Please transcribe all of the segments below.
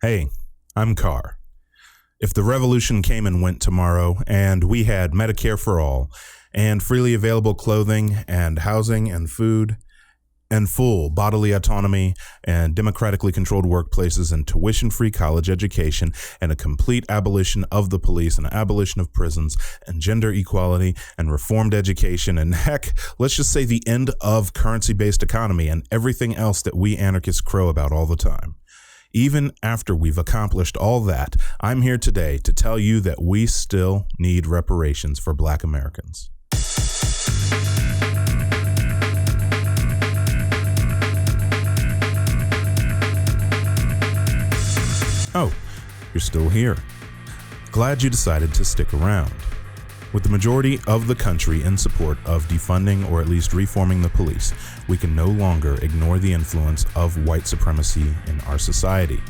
Hey, I'm Carr. If the revolution came and went tomorrow, and we had Medicare for all, and freely available clothing, and housing, and food, and full bodily autonomy, and democratically controlled workplaces, and tuition-free college education, and a complete abolition of the police, and abolition of prisons, and gender equality, and reformed education, and heck, let's just say the end of currency-based economy, and everything else that we anarchists crow about all the time. Even after we've accomplished all that, I'm here today to tell you that we still need reparations for Black Americans. Oh, you're still here. Glad you decided to stick around. With the majority of the country in support of defunding or at least reforming the police, we can no longer ignore the influence of white supremacy in our society.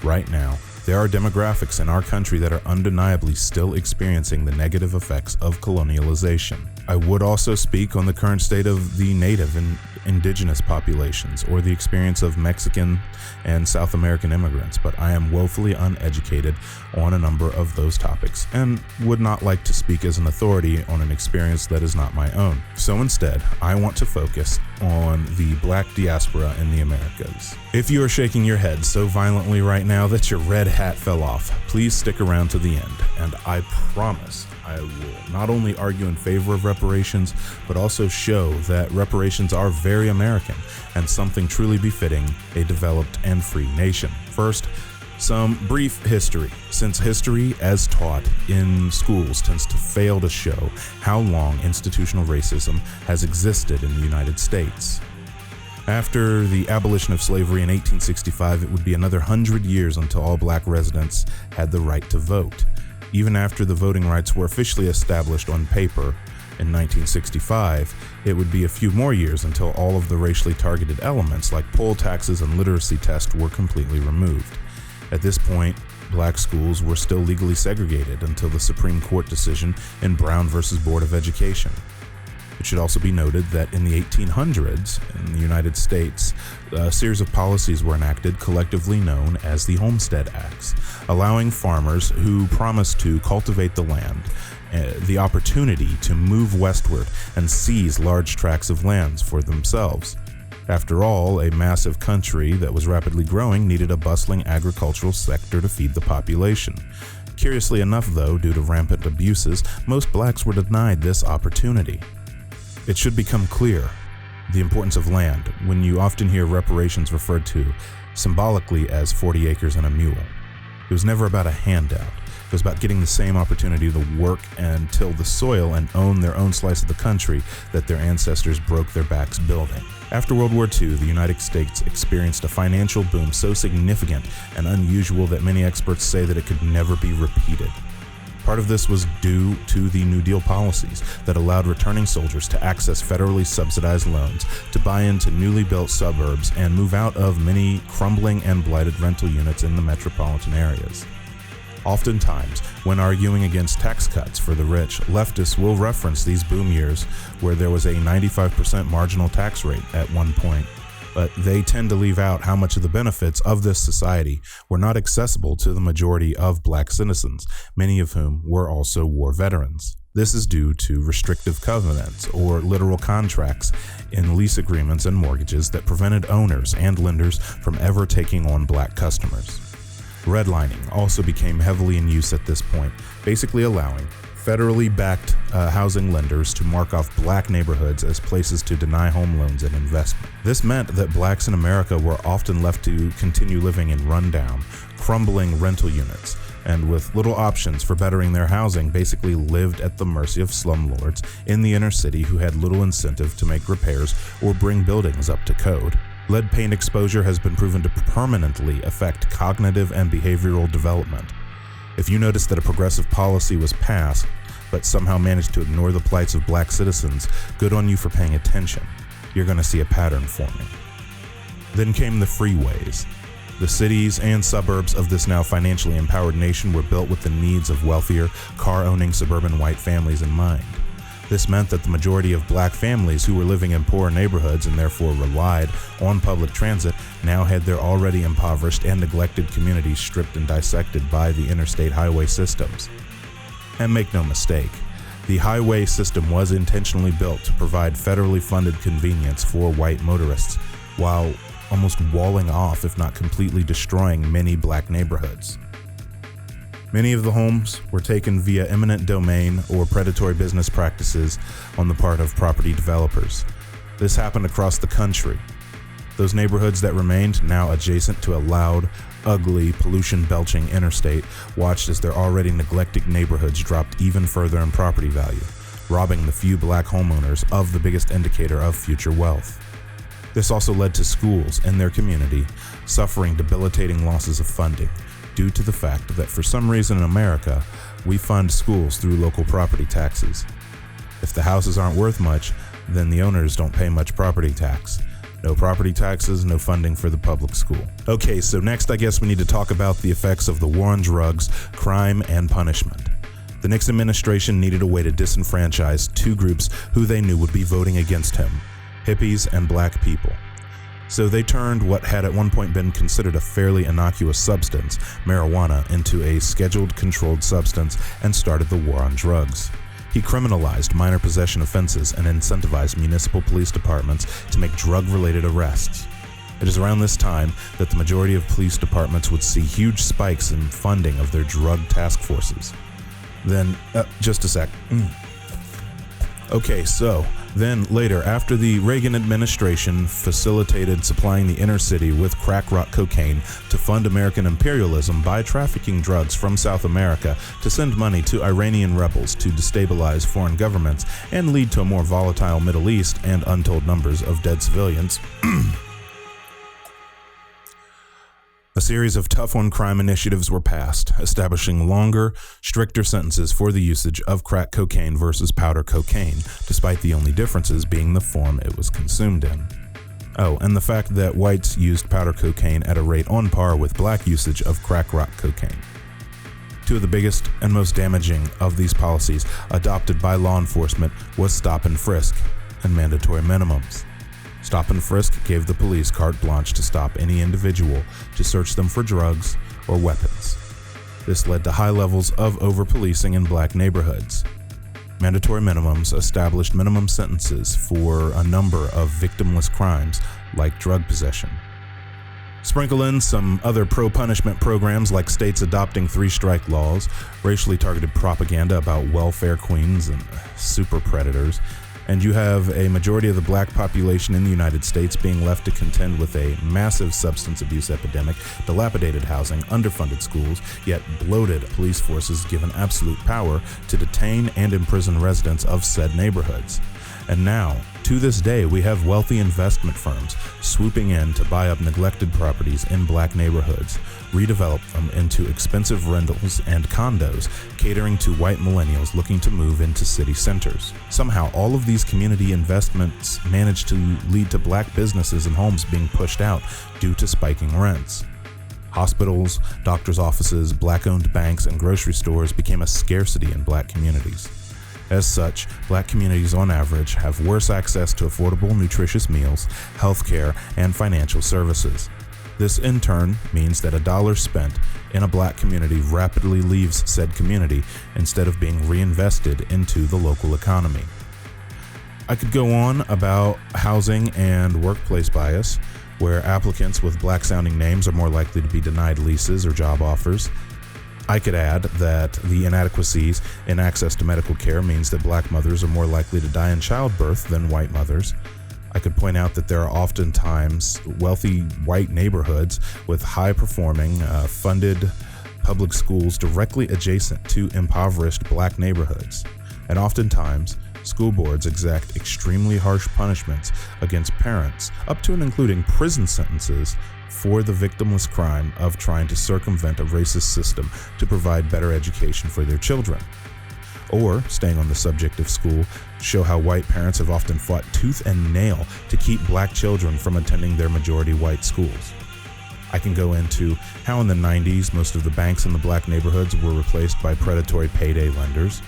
Right now, there are demographics in our country that are undeniably still experiencing the negative effects of colonialization. I would also speak on the current state of the native and indigenous populations or the experience of Mexican and South American immigrants, but I am woefully uneducated on a number of those topics and would not like to speak as an authority on an experience that is not my own. So instead, I want to focus on the Black diaspora in the Americas. If you are shaking your head so violently right now that your red hat fell off, please stick around to the end, and I promise I will not only argue in favor of reparations, but also show that reparations are very American and something truly befitting a developed and free nation. First, some brief history, since history as taught in schools tends to fail to show how long institutional racism has existed in the United States. After the abolition of slavery in 1865, it would be another 100 years until all Black residents had the right to vote. Even after the voting rights were officially established on paper in 1965, it would be a few more years until all of the racially targeted elements like poll taxes and literacy tests were completely removed. At this point, Black schools were still legally segregated until the Supreme Court decision in Brown versus Board of Education. It should also be noted that in the 1800s, in the United States, a series of policies were enacted collectively known as the Homestead Acts, allowing farmers who promised to cultivate the land the opportunity to move westward and seize large tracts of lands for themselves. After all, a massive country that was rapidly growing needed a bustling agricultural sector to feed the population. Curiously enough, though, due to rampant abuses, most Blacks were denied this opportunity. It should become clear the importance of land when you often hear reparations referred to symbolically as 40 acres and a mule. It was never about a handout. It was about getting the same opportunity to work and till the soil and own their own slice of the country that their ancestors broke their backs building. After World War II, the United States experienced a financial boom so significant and unusual that many experts say that it could never be repeated. Part of this was due to the New Deal policies that allowed returning soldiers to access federally subsidized loans to buy into newly built suburbs and move out of many crumbling and blighted rental units in the metropolitan areas. Oftentimes, when arguing against tax cuts for the rich, leftists will reference these boom years where there was a 95% marginal tax rate at one point. But they tend to leave out how much of the benefits of this society were not accessible to the majority of Black citizens, many of whom were also war veterans. This is due to restrictive covenants or literal contracts in lease agreements and mortgages that prevented owners and lenders from ever taking on Black customers. Redlining also became heavily in use at this point, basically allowing federally backed housing lenders to mark off Black neighborhoods as places to deny home loans and investment. This meant that Blacks in America were often left to continue living in rundown, crumbling rental units, and with little options for bettering their housing, basically lived at the mercy of slumlords in the inner city who had little incentive to make repairs or bring buildings up to code. Lead paint exposure has been proven to permanently affect cognitive and behavioral development. If you notice that a progressive policy was passed, but somehow managed to ignore the plights of Black citizens, good on you for paying attention. You're going to see a pattern forming. Then came the freeways. The cities and suburbs of this now financially empowered nation were built with the needs of wealthier, car-owning suburban white families in mind. This meant that the majority of black families who were living in poor neighborhoods and therefore relied on public transit now had their already impoverished and neglected communities stripped and dissected by the interstate highway systems. And make no mistake, the highway system was intentionally built to provide federally funded convenience for white motorists, while almost walling off, if not completely destroying, many black neighborhoods. Many of the homes were taken via eminent domain or predatory business practices on the part of property developers. This happened across the country. Those neighborhoods that remained, now adjacent to a loud, ugly, pollution-belching interstate, watched as their already neglected neighborhoods dropped even further in property value, robbing the few black homeowners of the biggest indicator of future wealth. This also led to schools in their community suffering debilitating losses of funding, due to the fact that for some reason in America, we fund schools through local property taxes. If the houses aren't worth much, then the owners don't pay much property tax. No property taxes, no funding for the public school. Okay, so next I guess we need to talk about the effects of the war on drugs, crime, and punishment. The Nixon administration needed a way to disenfranchise two groups who they knew would be voting against him: hippies and black people. So they turned what had at one point been considered a fairly innocuous substance, marijuana, into a scheduled controlled substance and started the war on drugs. He criminalized minor possession offenses and incentivized municipal police departments to make drug-related arrests. It is around this time that the majority of police departments would see huge spikes in funding of their drug task forces. Then, just a sec. Okay, so then later, after the Reagan administration facilitated supplying the inner city with crack rock cocaine to fund American imperialism by trafficking drugs from South America to send money to Iranian rebels to destabilize foreign governments and lead to a more volatile Middle East and untold numbers of dead civilians, a series of tough-on-crime initiatives were passed, establishing longer, stricter sentences for the usage of crack cocaine versus powder cocaine, despite the only differences being the form it was consumed in. Oh, and the fact that whites used powder cocaine at a rate on par with black usage of crack rock cocaine. Two of the biggest and most damaging of these policies adopted by law enforcement was stop and frisk and mandatory minimums. Stop and frisk gave the police carte blanche to stop any individual to search them for drugs or weapons. This led to high levels of over-policing in black neighborhoods. Mandatory minimums established minimum sentences for a number of victimless crimes like drug possession. Sprinkle in some other pro-punishment programs like states adopting three-strike laws, racially targeted propaganda about welfare queens and super predators, and you have a majority of the black population in the United States being left to contend with a massive substance abuse epidemic, dilapidated housing, underfunded schools, yet bloated police forces given absolute power to detain and imprison residents of said neighborhoods. And now, to this day, we have wealthy investment firms swooping in to buy up neglected properties in black neighborhoods, redevelop them into expensive rentals and condos, catering to white millennials looking to move into city centers. Somehow, all of these community investments manage to lead to black businesses and homes being pushed out due to spiking rents. Hospitals, doctors' offices, black-owned banks, and grocery stores became a scarcity in black communities. As such, black communities on average have worse access to affordable, nutritious meals, healthcare, and financial services. This in turn means that a dollar spent in a black community rapidly leaves said community instead of being reinvested into the local economy. I could go on about housing and workplace bias, where applicants with black-sounding names are more likely to be denied leases or job offers. I could add that the inadequacies in access to medical care means that black mothers are more likely to die in childbirth than white mothers. I could point out that there are oftentimes wealthy white neighborhoods with high-performing, funded public schools directly adjacent to impoverished black neighborhoods. And oftentimes, school boards exact extremely harsh punishments against parents, up to and including prison sentences, for the victimless crime of trying to circumvent a racist system to provide better education for their children. Or, staying on the subject of school, show how white parents have often fought tooth and nail to keep black children from attending their majority white schools. I can go into how in the 90s most of the banks in the black neighborhoods were replaced by predatory payday lenders,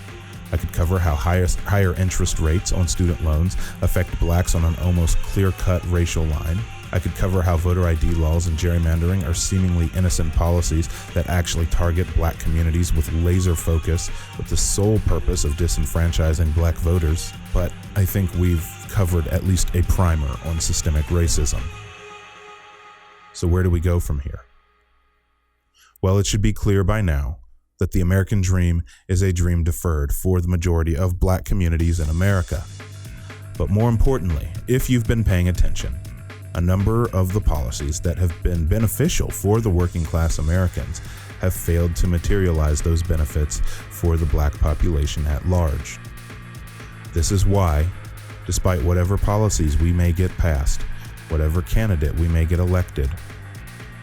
I could cover how higher interest rates on student loans affect blacks on an almost clear-cut racial line. I could cover how voter ID laws and gerrymandering are seemingly innocent policies that actually target black communities with laser focus with the sole purpose of disenfranchising black voters. But I think we've covered at least a primer on systemic racism. So where do we go from here? Well, it should be clear by now that the American dream is a dream deferred for the majority of black communities in America. But more importantly, if you've been paying attention, a number of the policies that have been beneficial for the working class Americans have failed to materialize those benefits for the black population at large. This is why, despite whatever policies we may get passed, whatever candidate we may get elected,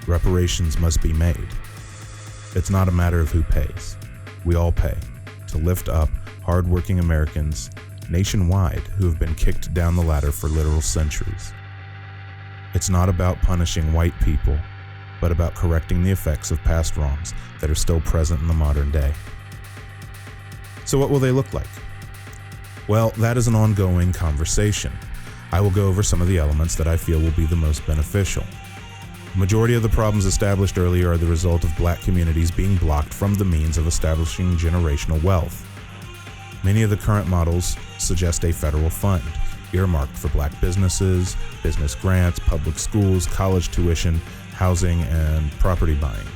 reparations must be made. It's not a matter of who pays. We all pay to lift up hardworking Americans nationwide who have been kicked down the ladder for literal centuries. It's not about punishing white people, but about correcting the effects of past wrongs that are still present in the modern day. So what will they look like? Well, that is an ongoing conversation. I will go over some of the elements that I feel will be the most beneficial. The majority of the problems established earlier are the result of black communities being blocked from the means of establishing generational wealth. Many of the current models suggest a federal fund earmarked for black businesses, business grants, public schools, college tuition, housing, and property buying.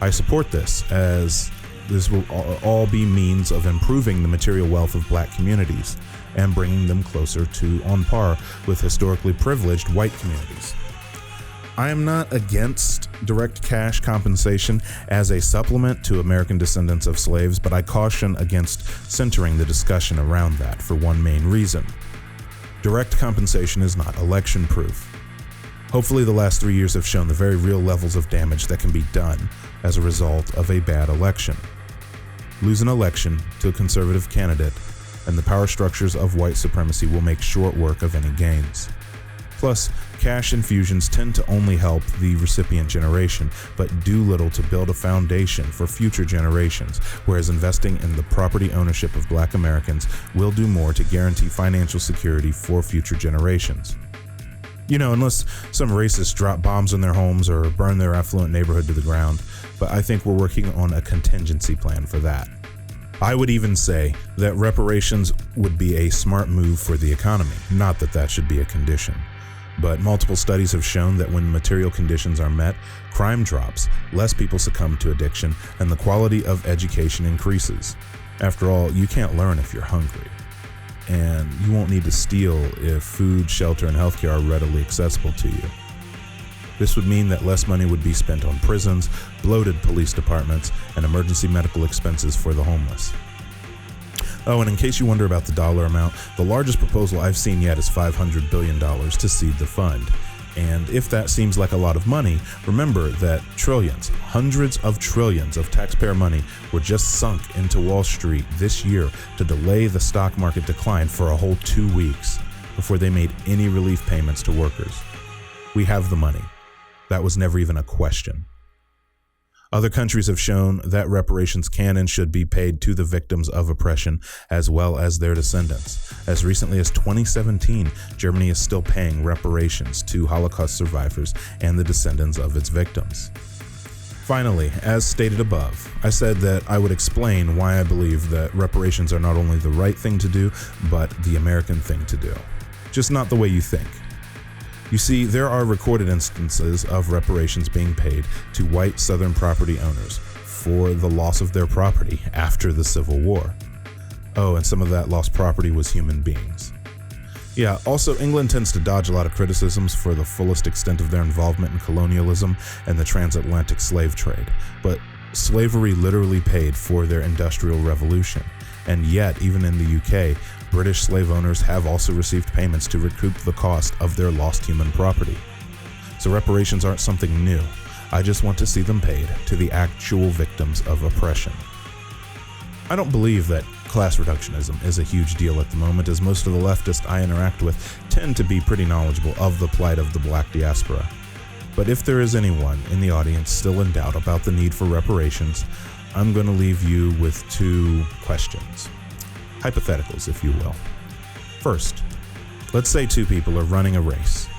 I support this, as this will all be means of improving the material wealth of black communities and bringing them closer to on par with historically privileged white communities. I am not against direct cash compensation as a supplement to American descendants of slaves, but I caution against centering the discussion around that for one main reason. Direct compensation is not election-proof. Hopefully, the last 3 years have shown the very real levels of damage that can be done as a result of a bad election. Lose an election to a conservative candidate, and the power structures of white supremacy will make short work of any gains. Plus, cash infusions tend to only help the recipient generation, but do little to build a foundation for future generations, whereas investing in the property ownership of black Americans will do more to guarantee financial security for future generations. You know, unless some racists drop bombs on their homes or burn their affluent neighborhood to the ground, but I think we're working on a contingency plan for that. I would even say that reparations would be a smart move for the economy, not that that should be a condition. But multiple studies have shown that when material conditions are met, crime drops, less people succumb to addiction, and the quality of education increases. After all, you can't learn if you're hungry. And you won't need to steal if food, shelter, and healthcare are readily accessible to you. This would mean that less money would be spent on prisons, bloated police departments, and emergency medical expenses for the homeless. Oh, and in case you wonder about the dollar amount, the largest proposal I've seen yet is $500 billion to seed the fund. And if that seems like a lot of money, remember that trillions, hundreds of trillions of taxpayer money were just sunk into Wall Street this year to delay the stock market decline for a whole 2 weeks before they made any relief payments to workers. We have the money. That was never even a question. Other countries have shown that reparations can and should be paid to the victims of oppression as well as their descendants. As recently as 2017, Germany is still paying reparations to Holocaust survivors and the descendants of its victims. Finally, as stated above, I said that I would explain why I believe that reparations are not only the right thing to do, but the American thing to do. Just not the way you think. You see, there are recorded instances of reparations being paid to white Southern property owners for the loss of their property after the Civil War. Oh, and some of that lost property was human beings. Yeah, also England tends to dodge a lot of criticisms for the fullest extent of their involvement in colonialism and the transatlantic slave trade, but slavery literally paid for their industrial revolution. And yet, even in the UK, British slave owners have also received payments to recoup the cost of their lost human property. So reparations aren't something new. I just want to see them paid to the actual victims of oppression. I don't believe that class reductionism is a huge deal at the moment, as most of the leftists I interact with tend to be pretty knowledgeable of the plight of the black diaspora. But if there is anyone in the audience still in doubt about the need for reparations, I'm going to leave you with two questions. Hypotheticals, if you will. First, let's say two people are running a race,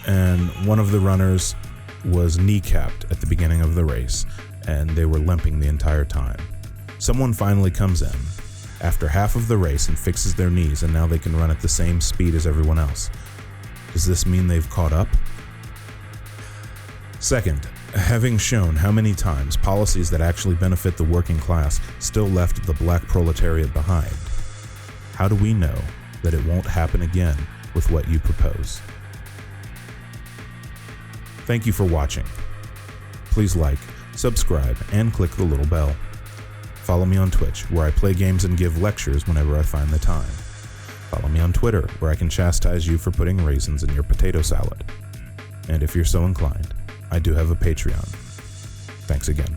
and one of the runners was kneecapped at the beginning of the race, and they were limping the entire time. Someone finally comes in after half of the race and fixes their knees, and now they can run at the same speed as everyone else. Does this mean they've caught up? Second, having shown how many times policies that actually benefit the working class still left the black proletariat behind, how do we know that it won't happen again with what you propose? Thank you for watching. Please like, subscribe, and click the little bell. Follow me on Twitch, where I play games and give lectures whenever I find the time. Follow me on Twitter, where I can chastise you for putting raisins in your potato salad. And if you're so inclined, I do have a Patreon. Thanks again.